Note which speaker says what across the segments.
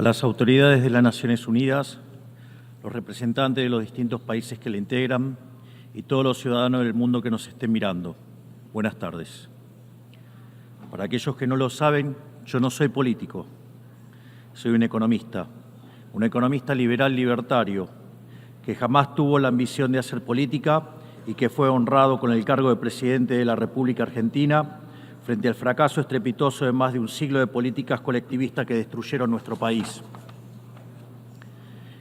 Speaker 1: a las autoridades de las Naciones Unidas, los representantes de los distintos países que la integran y todos los ciudadanos del mundo que nos estén mirando. Buenas tardes. Para aquellos que no lo saben, yo no soy político, soy un economista liberal libertario, que jamás tuvo la ambición de hacer política y que fue honrado con el cargo de presidente de la República Argentina frente al fracaso estrepitoso de más de un siglo de políticas colectivistas que destruyeron nuestro país.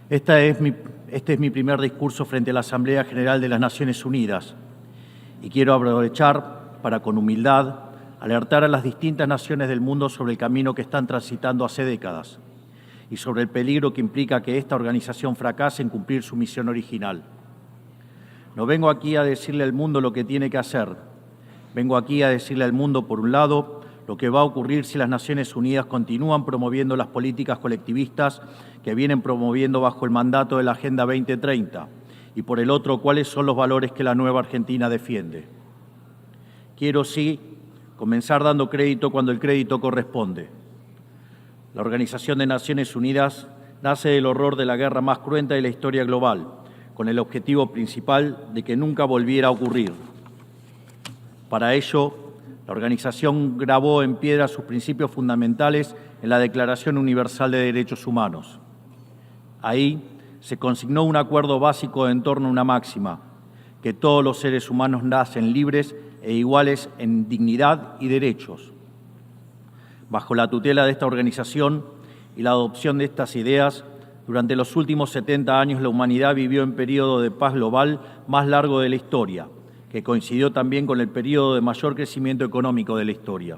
Speaker 1: Este es mi primer discurso frente a la Asamblea General de las Naciones Unidas y quiero aprovechar para, con humildad, alertar a las distintas naciones del mundo sobre el camino que están transitando hace décadas y sobre el peligro que implica que esta organización fracase en cumplir su misión original. No vengo aquí a decirle al mundo lo que tiene que hacer. Vengo aquí a decirle al mundo, por un lado, lo que va a ocurrir si las Naciones Unidas continúan promoviendo las políticas colectivistas que vienen promoviendo bajo el mandato de la Agenda 2030, y por el otro, cuáles son los valores que la nueva Argentina defiende. Quiero, sí, comenzar dando crédito cuando el crédito corresponde. La Organización de Naciones Unidas nace del horror de la guerra más cruenta de la historia global, con el objetivo principal de que nunca volviera a ocurrir. Para ello, la organización grabó en piedra sus principios fundamentales en la Declaración Universal de Derechos Humanos. Ahí se consignó un acuerdo básico en torno a una máxima, que todos los seres humanos nacen libres e iguales en dignidad y derechos. Bajo la tutela de esta organización y la adopción de estas ideas, durante los últimos 70 años la humanidad vivió en periodo de paz global más largo de la historia, que coincidió también con el periodo de mayor crecimiento económico de la historia.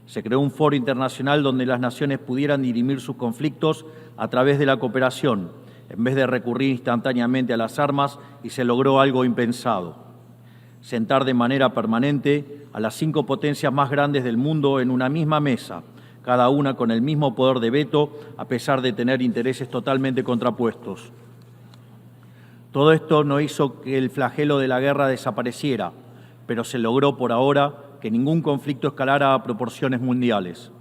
Speaker 1: Se creó un foro internacional donde las naciones pudieran dirimir sus conflictos a través de la cooperación, en vez de recurrir instantáneamente a las armas, y se logró algo impensado: sentar de manera permanente a las 5 potencias más grandes del mundo en una misma mesa, cada una con el mismo poder de veto, a pesar de tener intereses totalmente contrapuestos. Todo esto no hizo que el flagelo de la guerra desapareciera, pero se logró por ahora que ningún conflicto escalara a proporciones mundiales.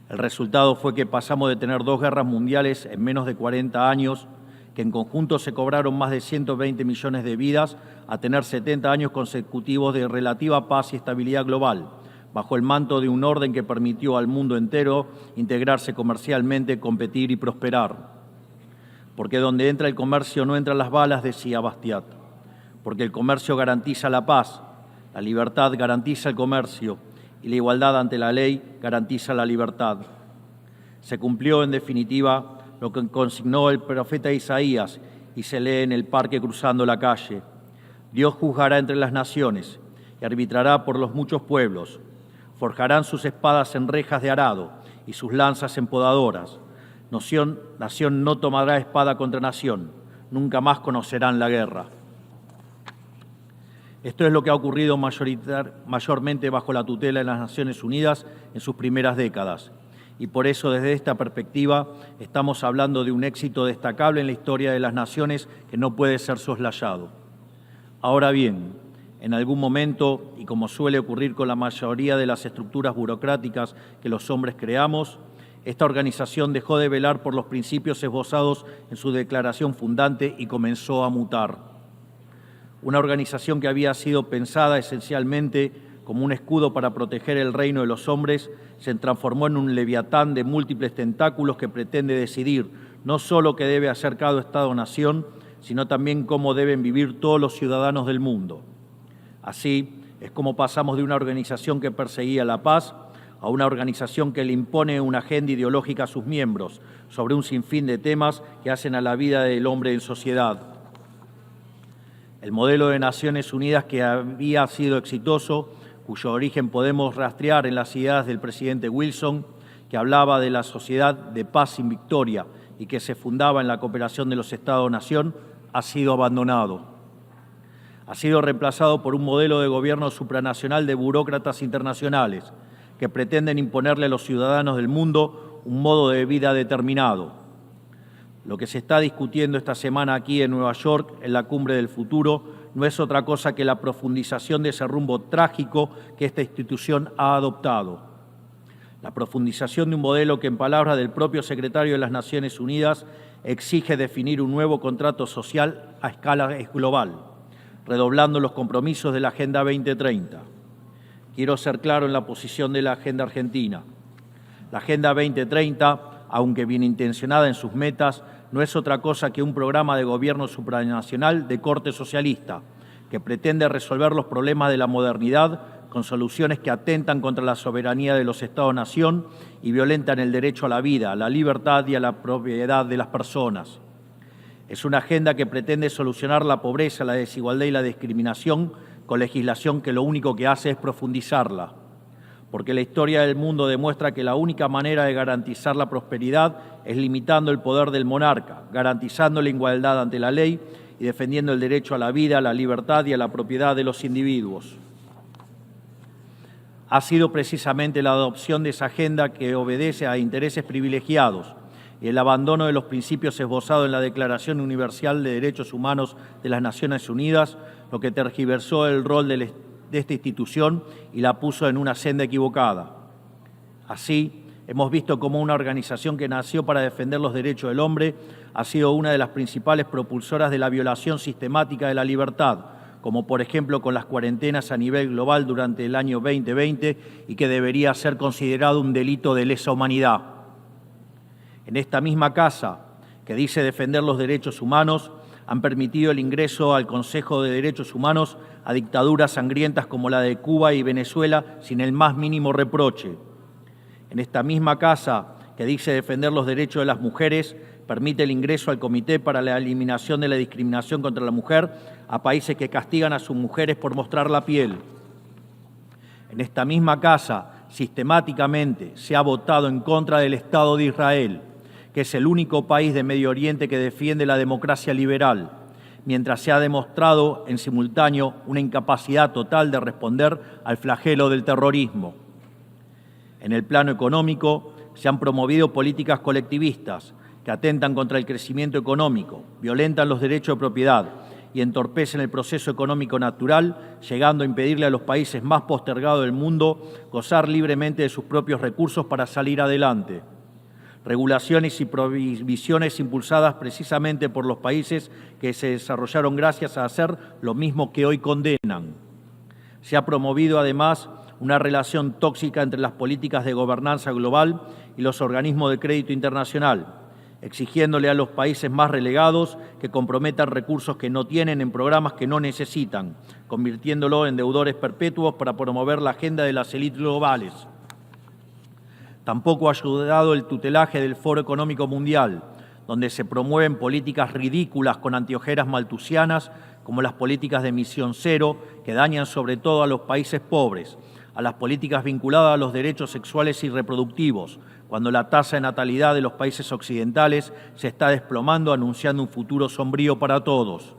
Speaker 1: El resultado fue que pasamos de tener 2 guerras mundiales en menos de 40 años, que en conjunto se cobraron más de 120 millones de vidas, a tener 70 años consecutivos de relativa paz y estabilidad global, bajo el manto de un orden que permitió al mundo entero integrarse comercialmente, competir y prosperar. Porque donde entra el comercio no entran las balas, decía Bastiat. Porque el comercio garantiza la paz, la libertad garantiza el comercio y la igualdad ante la ley garantiza la libertad. Se cumplió, en definitiva, lo que consignó el profeta Isaías y se lee en el parque cruzando la calle. Dios juzgará entre las naciones y arbitrará por los muchos pueblos. Forjarán sus espadas en rejas de arado y sus lanzas en podadoras. Nación no tomará espada contra nación, nunca más conocerán la guerra. Esto es lo que ha ocurrido mayormente bajo la tutela de las Naciones Unidas en sus primeras décadas. Y por eso, desde esta perspectiva, estamos hablando de un éxito destacable en la historia de las naciones que no puede ser soslayado. Ahora bien, en algún momento, y como suele ocurrir con la mayoría de las estructuras burocráticas que los hombres creamos, esta organización dejó de velar por los principios esbozados en su declaración fundante y comenzó a mutar. Una organización que había sido pensada esencialmente como un escudo para proteger el reino de los hombres se transformó en un leviatán de múltiples tentáculos que pretende decidir no solo qué debe hacer cada Estado-nación, sino también cómo deben vivir todos los ciudadanos del mundo. Así es como pasamos de una organización que perseguía la paz a una organización que le impone una agenda ideológica a sus miembros sobre un sinfín de temas que hacen a la vida del hombre en sociedad. El modelo de Naciones Unidas, que había sido exitoso, cuyo origen podemos rastrear en las ideas del presidente Wilson, que hablaba de la sociedad de paz sin victoria y que se fundaba en la cooperación de los Estados-nación, ha sido abandonado. Ha sido reemplazado por un modelo de gobierno supranacional de burócratas internacionales que pretenden imponerle a los ciudadanos del mundo un modo de vida determinado. Lo que se está discutiendo esta semana aquí en Nueva York, en la Cumbre del Futuro, no es otra cosa que la profundización de ese rumbo trágico que esta institución ha adoptado. La profundización de un modelo que, en palabras del propio secretario de las Naciones Unidas, exige definir un nuevo contrato social a escala global, redoblando los compromisos de la Agenda 2030. Quiero ser claro en la posición de la Agenda Argentina. La Agenda 2030, aunque bien intencionada en sus metas, no es otra cosa que un programa de gobierno supranacional de corte socialista, que pretende resolver los problemas de la modernidad con soluciones que atentan contra la soberanía de los Estados-nación y violentan el derecho a la vida, a la libertad y a la propiedad de las personas. Es una agenda que pretende solucionar la pobreza, la desigualdad y la discriminación con legislación que lo único que hace es profundizarla. Porque la historia del mundo demuestra que la única manera de garantizar la prosperidad es limitando el poder del monarca, garantizando la igualdad ante la ley y defendiendo el derecho a la vida, a la libertad y a la propiedad de los individuos. Ha sido precisamente la adopción de esa agenda que obedece a intereses privilegiados y el abandono de los principios esbozados en la Declaración Universal de Derechos Humanos de las Naciones Unidas lo que tergiversó el rol de esta institución y la puso en una senda equivocada. Así, hemos visto cómo una organización que nació para defender los derechos del hombre ha sido una de las principales propulsoras de la violación sistemática de la libertad, como por ejemplo con las cuarentenas a nivel global durante el año 2020 y que debería ser considerado un delito de lesa humanidad. En esta misma casa, que dice defender los derechos humanos, han permitido el ingreso al Consejo de Derechos Humanos a dictaduras sangrientas como la de Cuba y Venezuela sin el más mínimo reproche. En esta misma casa, que dice defender los derechos de las mujeres, permite el ingreso al Comité para la Eliminación de la Discriminación contra la Mujer a países que castigan a sus mujeres por mostrar la piel. En esta misma casa, sistemáticamente, se ha votado en contra del Estado de Israel, que es el único país de Medio Oriente que defiende la democracia liberal, mientras se ha demostrado en simultáneo una incapacidad total de responder al flagelo del terrorismo. En el plano económico, se han promovido políticas colectivistas que atentan contra el crecimiento económico, violentan los derechos de propiedad y entorpecen el proceso económico natural, llegando a impedirle a los países más postergados del mundo gozar libremente de sus propios recursos para salir adelante. Regulaciones y prohibiciones impulsadas precisamente por los países que se desarrollaron gracias a hacer lo mismo que hoy condenan. Se ha promovido además una relación tóxica entre las políticas de gobernanza global y los organismos de crédito internacional, exigiéndole a los países más relegados que comprometan recursos que no tienen en programas que no necesitan, convirtiéndolo en deudores perpetuos para promover la agenda de las élites globales. Tampoco ha ayudado el tutelaje del Foro Económico Mundial, donde se promueven políticas ridículas con anteojeras maltusianas, como las políticas de emisión cero, que dañan sobre todo a los países pobres, a las políticas vinculadas a los derechos sexuales y reproductivos, cuando la tasa de natalidad de los países occidentales se está desplomando, anunciando un futuro sombrío para todos.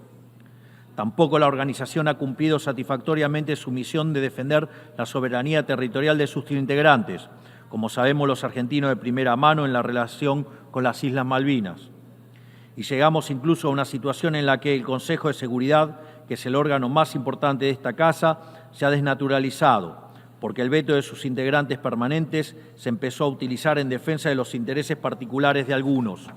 Speaker 1: Tampoco la organización ha cumplido satisfactoriamente su misión de defender la soberanía territorial de sus integrantes, como sabemos los argentinos de primera mano en la relación con las Islas Malvinas. Y llegamos incluso a una situación en la que el Consejo de Seguridad, que es el órgano más importante de esta casa, se ha desnaturalizado, porque el veto de sus integrantes permanentes se empezó a utilizar en defensa de los intereses particulares de algunos.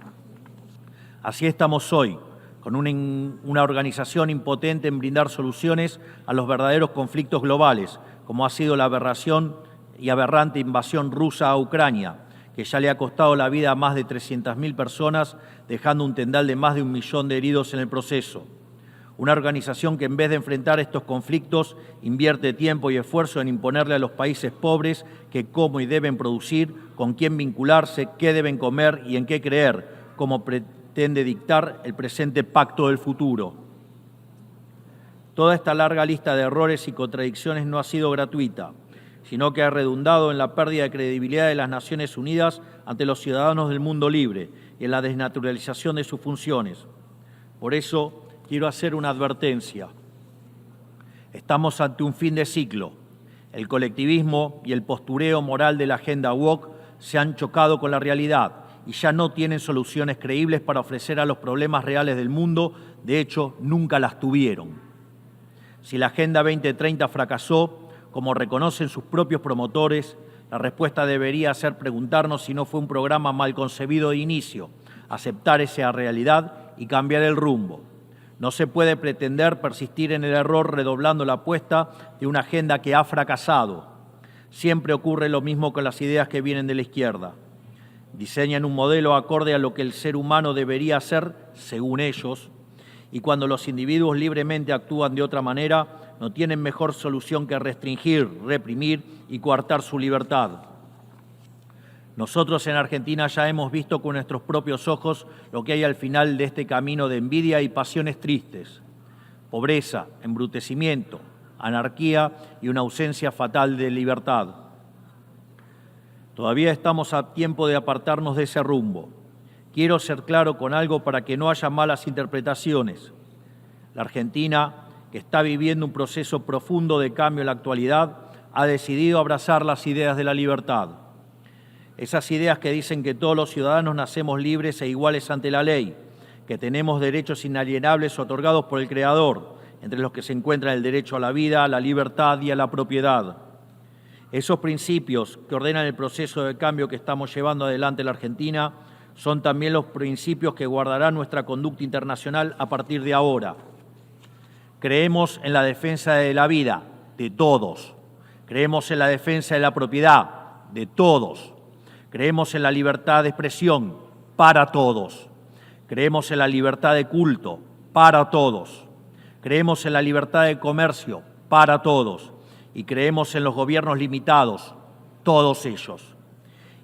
Speaker 1: Así estamos hoy, con una organización impotente en brindar soluciones a los verdaderos conflictos globales, como ha sido la aberración y aberrante invasión rusa a Ucrania, que ya le ha costado la vida a más de 300.000 personas, dejando un tendal de más de 1 millón de heridos en el proceso. Una organización que en vez de enfrentar estos conflictos invierte tiempo y esfuerzo en imponerle a los países pobres que cómo y deben producir, con quién vincularse, qué deben comer y en qué creer, como pretende dictar el presente pacto del futuro. Toda esta larga lista de errores y contradicciones no ha sido gratuita, sino que ha redundado en la pérdida de credibilidad de las Naciones Unidas ante los ciudadanos del mundo libre y en la desnaturalización de sus funciones. Por eso, quiero hacer una advertencia. Estamos ante un fin de ciclo. El colectivismo y el postureo moral de la agenda woke se han chocado con la realidad y ya no tienen soluciones creíbles para ofrecer a los problemas reales del mundo. De hecho, nunca las tuvieron. Si la Agenda 2030 fracasó, como reconocen sus propios promotores, La respuesta debería ser preguntarnos si no fue un programa mal concebido de inicio, aceptar esa realidad y cambiar el rumbo. No se puede pretender persistir en el error redoblando la apuesta de una agenda que ha fracasado. Siempre ocurre lo mismo con las ideas que vienen de la izquierda. Diseñan un modelo acorde a lo que el ser humano debería ser, según ellos, y cuando los individuos libremente actúan de otra manera, no tienen mejor solución que restringir, reprimir y coartar su libertad. Nosotros en Argentina ya hemos visto con nuestros propios ojos lo que hay al final de este camino de envidia y pasiones tristes. Pobreza, embrutecimiento, anarquía y una ausencia fatal de libertad. Todavía estamos a tiempo de apartarnos de ese rumbo. Quiero ser claro con algo para que no haya malas interpretaciones. La Argentina, que está viviendo un proceso profundo de cambio en la actualidad, ha decidido abrazar las ideas de la libertad. Esas ideas que dicen que todos los ciudadanos nacemos libres e iguales ante la ley, que tenemos derechos inalienables otorgados por el Creador, entre los que se encuentran el derecho a la vida, a la libertad y a la propiedad. Esos principios que ordenan el proceso de cambio que estamos llevando adelante en la Argentina son también los principios que guardarán nuestra conducta internacional a partir de ahora. Creemos en la defensa de la vida de todos. Creemos en la defensa de la propiedad de todos. Creemos en la libertad de expresión para todos. Creemos en la libertad de culto para todos. Creemos en la libertad de comercio para todos. Y creemos en los gobiernos limitados, todos ellos.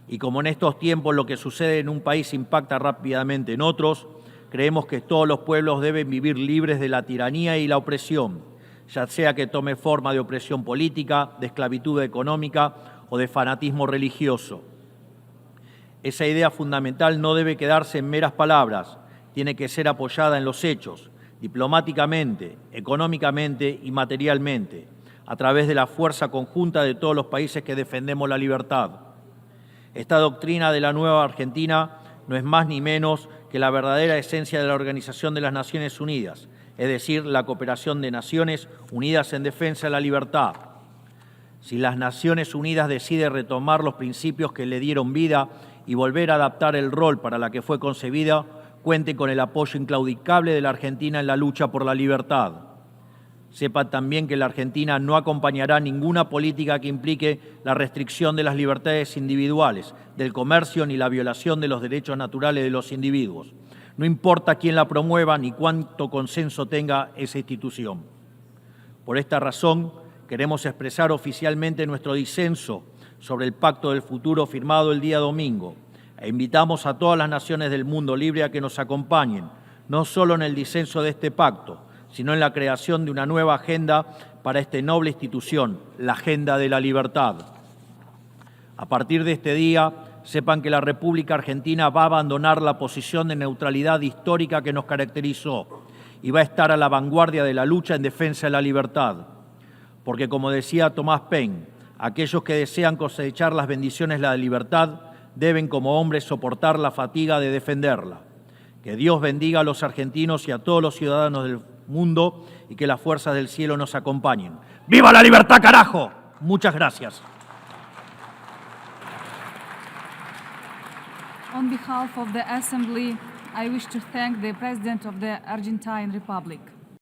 Speaker 1: Y como en estos tiempos lo que sucede en un país impacta rápidamente en otros, creemos que todos los pueblos deben vivir libres de la tiranía y la opresión, ya sea que tome forma de opresión política, de esclavitud económica o de fanatismo religioso. Esa idea fundamental no debe quedarse en meras palabras, tiene que ser apoyada en los hechos, diplomáticamente, económicamente y materialmente, a través de la fuerza conjunta de todos los países que defendemos la libertad. Esta doctrina de la nueva Argentina no es más ni menos que la verdadera esencia de la Organización de las Naciones Unidas, es decir, la cooperación de naciones unidas en defensa de la libertad. Si las Naciones Unidas deciden retomar los principios que le dieron vida y volver a adaptar el rol para la que fue concebida, cuente con el apoyo inclaudicable de la Argentina en la lucha por la libertad. Sepa también que la Argentina no acompañará ninguna política que implique la restricción de las libertades individuales, del comercio ni la violación de los derechos naturales de los individuos. No importa quién la promueva ni cuánto consenso tenga esa institución. Por esta razón, queremos expresar oficialmente nuestro disenso sobre el Pacto del Futuro firmado el día domingo e invitamos a todas las naciones del mundo libre a que nos acompañen, no solo en el disenso de este pacto, sino en la creación de una nueva agenda para esta noble institución, la agenda de la libertad. A partir de este día, sepan que la República Argentina va a abandonar la posición de neutralidad histórica que nos caracterizó y va a estar a la vanguardia de la lucha en defensa de la libertad. Porque, como decía Thomas Paine, aquellos que desean cosechar las bendiciones de la libertad deben como hombres soportar la fatiga de defenderla. Que Dios bendiga a los argentinos y a todos los ciudadanos del mundo y que las fuerzas del cielo nos acompañen. ¡Viva la libertad, carajo! Muchas gracias.
Speaker 2: On behalf of the Assembly, I wish to thank the President of the Argentine Republic.